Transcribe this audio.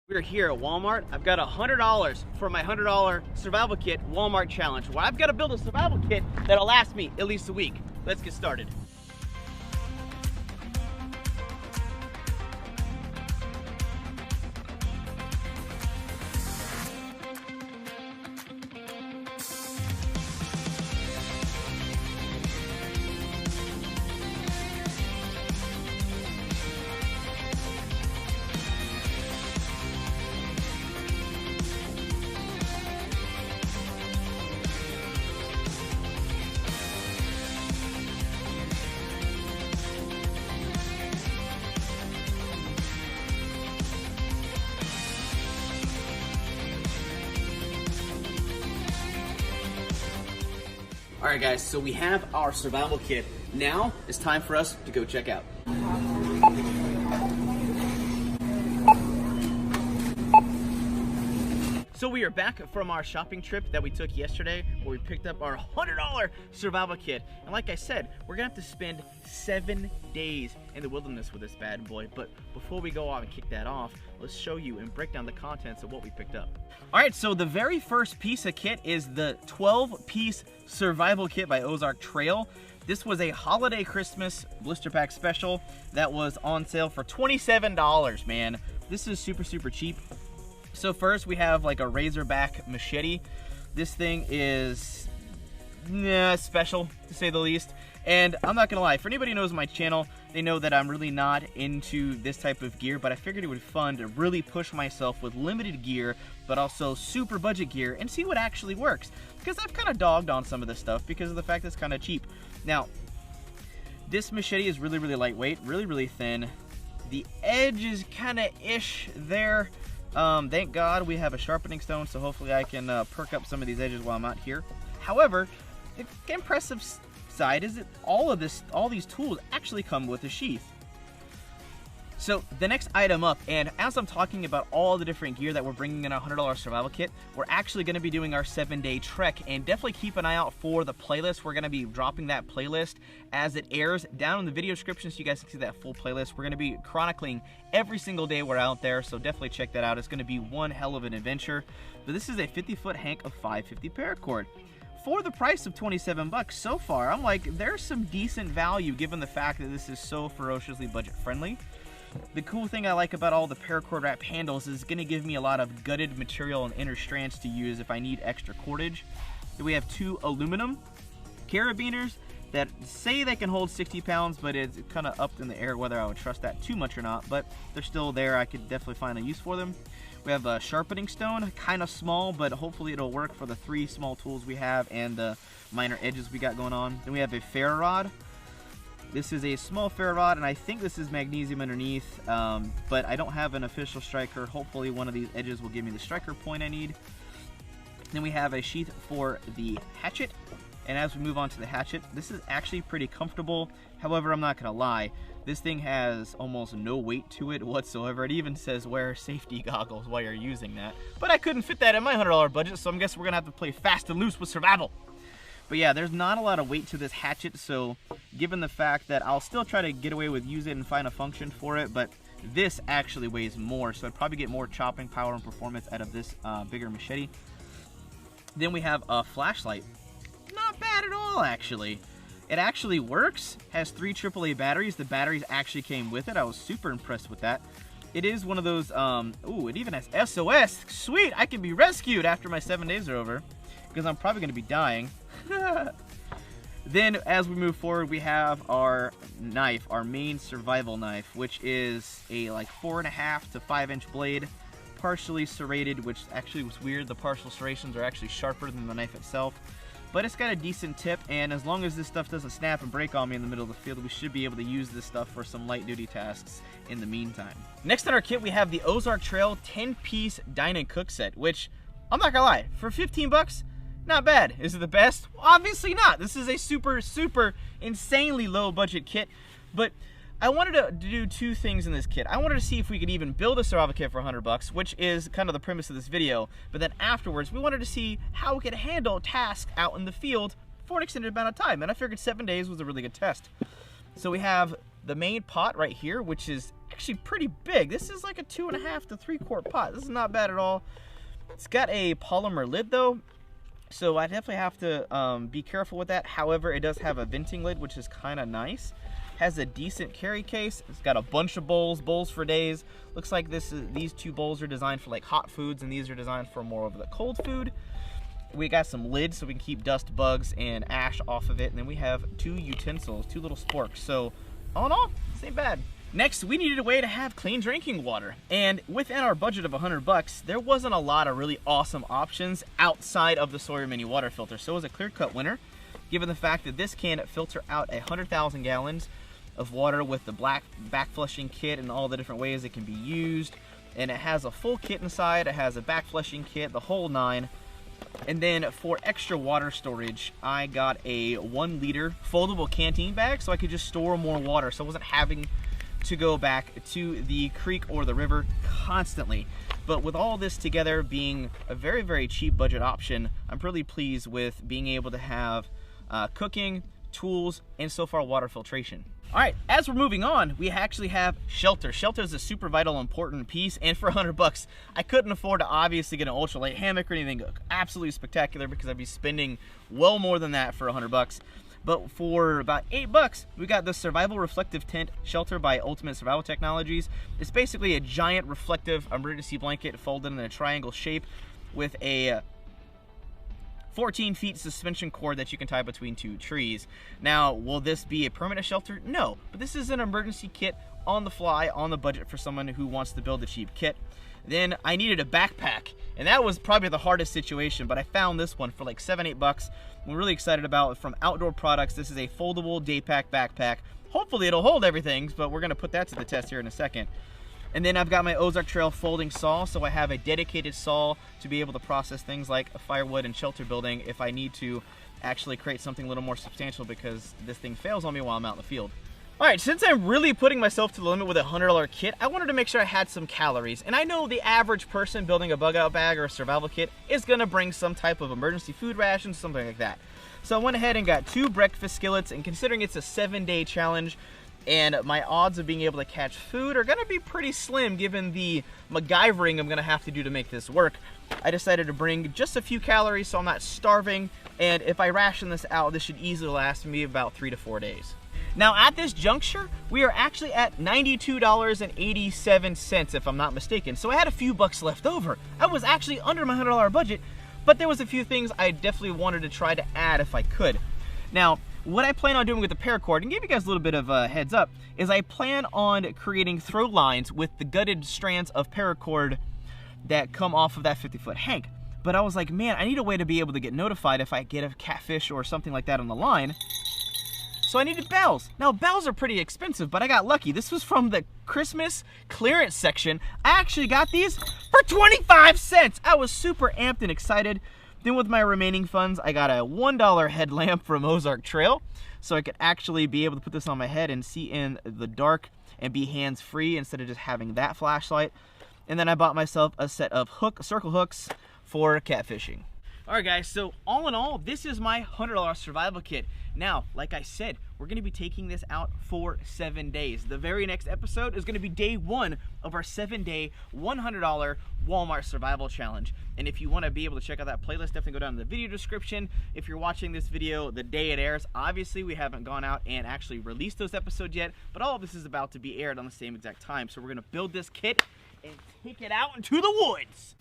We're here at Walmart. I've got $100 for my $100 survival kit Walmart challenge, where I've got to build a survival kit that'll last me at least a week. Let's get started. All right, guys, so we have our survival kit. Now it's time for us to go check out. So we are back from our shopping trip that we took yesterday, where we picked up our $100 survival kit. And like I said, we're gonna have to spend 7 days in the wilderness with this bad boy. But before we go on and kick that off, let's show you and break down the contents of what we picked up. All right, so the very first piece of kit is the 12-piece survival kit by Ozark Trail. This was a holiday Christmas blister pack special that was on sale for $27, man. This is super, super cheap. So first we have like a razorback machete. This thing is special, to say the least. And I'm not gonna lie, for anybody who knows my channel, they know that I'm really not into this type of gear, but I figured it would be fun to really push myself with limited gear, but also super budget gear, and see what actually works. Because I've kind of dogged on some of this stuff because of the fact it's kind of cheap. Now, this machete is really, really lightweight, really, really thin. The edge is kind of ish there. Thank God we have a sharpening stone, so hopefully I can perk up some of these edges while I'm out here. However, the impressive side is that all these tools actually come with a sheath. So the next item up, and as I'm talking about all the different gear that we're bringing in our $100 survival kit, we're actually going to be doing our 7-day trek, and definitely keep an eye out for the playlist. We're going to be dropping that playlist as it airs down in the video description, so you guys can see that full playlist. We're going to be chronicling every single day we're out there, so definitely check that out. It's going to be one hell of an adventure. But this is a 50-foot hank of 550 paracord. For the price of 27 bucks so far, I'm like, there's some decent value given the fact that this is so ferociously budget friendly. The cool thing I like about all the paracord wrap handles is going to give me a lot of gutted material and inner strands to use if I need extra cordage. Then we have 2 aluminum carabiners that say they can hold 60 pounds, but it's kind of up in the air whether I would trust that too much or not, but they're still there. I could definitely find a use for them. We have a sharpening stone, kind of small, but hopefully it'll work for the 3 small tools we have and the minor edges we got going on. Then we have a ferro rod. This is a small ferro rod, and I think this is magnesium underneath, but I don't have an official striker. Hopefully one of these edges will give me the striker point I need. Then we have a sheath for the hatchet, and as we move on to the hatchet, this is actually pretty comfortable. However, I'm not gonna lie, this thing has almost no weight to it whatsoever. It even says wear safety goggles while you're using that, but I couldn't fit that in my $100 budget, so I'm guessing we're gonna have to play fast and loose with survival. But yeah, there's not a lot of weight to this hatchet, so given the fact that I'll still try to get away with use it and find a function for it, but this actually weighs more, so I'd probably get more chopping power and performance out of this bigger machete. Then we have a flashlight. Not bad at all, actually. It actually works, has 3 AAA batteries. The batteries actually came with it. I was super impressed with that. It is one of those, ooh, it even has SOS. Sweet, I can be rescued after my 7 days are over, because I'm probably gonna be dying. Then as we move forward, we have our knife, our main survival knife, which is a like 4.5 to 5 inch blade, partially serrated, which actually was weird. The partial serrations are actually sharper than the knife itself, but it's got a decent tip, and as long as this stuff doesn't snap and break on me in the middle of the field, we should be able to use this stuff for some light duty tasks in the meantime. Next on our kit, we have the Ozark Trail 10-piece dine and cook set, which I'm not gonna lie, for 15 bucks, not bad. Is it the best? Obviously not. This is a super, super insanely low budget kit, but I wanted to do 2 things in this kit. I wanted to see if we could even build a survival kit for 100 bucks, which is kind of the premise of this video, but then afterwards we wanted to see how we could handle tasks out in the field for an extended amount of time, and I figured 7 days was a really good test. So we have the main pot right here, which is actually pretty big. This is like a 2.5 to 3 quart pot. This is not bad at all. It's got a polymer lid though, so I definitely have to be careful with that. However, it does have a venting lid, which is kind of nice. Has a decent carry case. It's got a bunch of bowls for days. Looks like these 2 bowls are designed for like hot foods, and these are designed for more of the cold food. We got some lids so we can keep dust, bugs, and ash off of it. And then we have 2 utensils, 2 little sporks. So all in all, this ain't bad. Next, we needed a way to have clean drinking water. And within our budget of $100, there wasn't a lot of really awesome options outside of the Sawyer Mini water filter. So it was a clear-cut winner, given the fact that this can filter out 100,000 gallons of water with the black back flushing kit and all the different ways it can be used. And it has a full kit inside. It has a back flushing kit, the whole 9. And then for extra water storage, I got a 1 liter foldable canteen bag so I could just store more water, so I wasn't having to go back to the creek or the river constantly. But with all this together being a very, very cheap budget option, I'm really pleased with being able to have cooking, tools, and so far water filtration. All right, as we're moving on, we actually have shelter. Shelter is a super vital, important piece, and for $100, I couldn't afford to obviously get an ultralight hammock or anything absolutely spectacular because I'd be spending well more than that for $100. But for about $8, we got the Survival Reflective Tent Shelter by Ultimate Survival Technologies. It's basically a giant reflective emergency blanket folded in a triangle shape with a 14 feet suspension cord that you can tie between 2 trees. Now, will this be a permanent shelter? No, but this is an emergency kit on the fly, on the budget for someone who wants to build a cheap kit. Then I needed a backpack, and that was probably the hardest situation, but I found this one for like $7, $8. I'm really excited about it. From Outdoor Products. This is a foldable day pack backpack. Hopefully it'll hold everything, but we're gonna put that to the test here in a second. And then I've got my Ozark Trail folding saw, so I have a dedicated saw to be able to process things like firewood and shelter building if I need to actually create something a little more substantial because this thing fails on me while I'm out in the field. All right, since I'm really putting myself to the limit with a $100 kit, I wanted to make sure I had some calories. And I know the average person building a bug out bag or a survival kit is gonna bring some type of emergency food ration, something like that. So I went ahead and got 2 breakfast skillets, and considering it's a 7-day challenge, and my odds of being able to catch food are gonna be pretty slim given the MacGyvering I'm gonna have to do to make this work. I decided to bring just a few calories so I'm not starving, and if I ration this out, this should easily last me about 3 to 4 days. Now at this juncture, we are actually at $92.87 if I'm not mistaken, so I had a few bucks left over. I was actually under my $100 budget, but there was a few things I definitely wanted to try to add if I could. Now, what I plan on doing with the paracord, and give you guys a little bit of a heads up, is I plan on creating throw lines with the gutted strands of paracord that come off of that 50-foot hank. But I was like, man, I need a way to be able to get notified if I get a catfish or something like that on the line. So I needed bells. Now, bells are pretty expensive, but I got lucky. This was from the Christmas clearance section. I actually got these for 25 cents. I was super amped and excited. Then with my remaining funds, I got a $1 headlamp from Ozark Trail, so I could actually be able to put this on my head and see in the dark and be hands-free instead of just having that flashlight. And then I bought myself a set of circle hooks for catfishing. All right, guys, so all in all, this is my $100 survival kit. Now, like I said, we're gonna be taking this out for 7 days. The very next episode is gonna be day 1 of our 7-day, $100 Walmart survival challenge. And if you wanna be able to check out that playlist, definitely go down in the video description. If you're watching this video the day it airs, obviously we haven't gone out and actually released those episodes yet, but all of this is about to be aired on the same exact time. So we're gonna build this kit and take it out into the woods.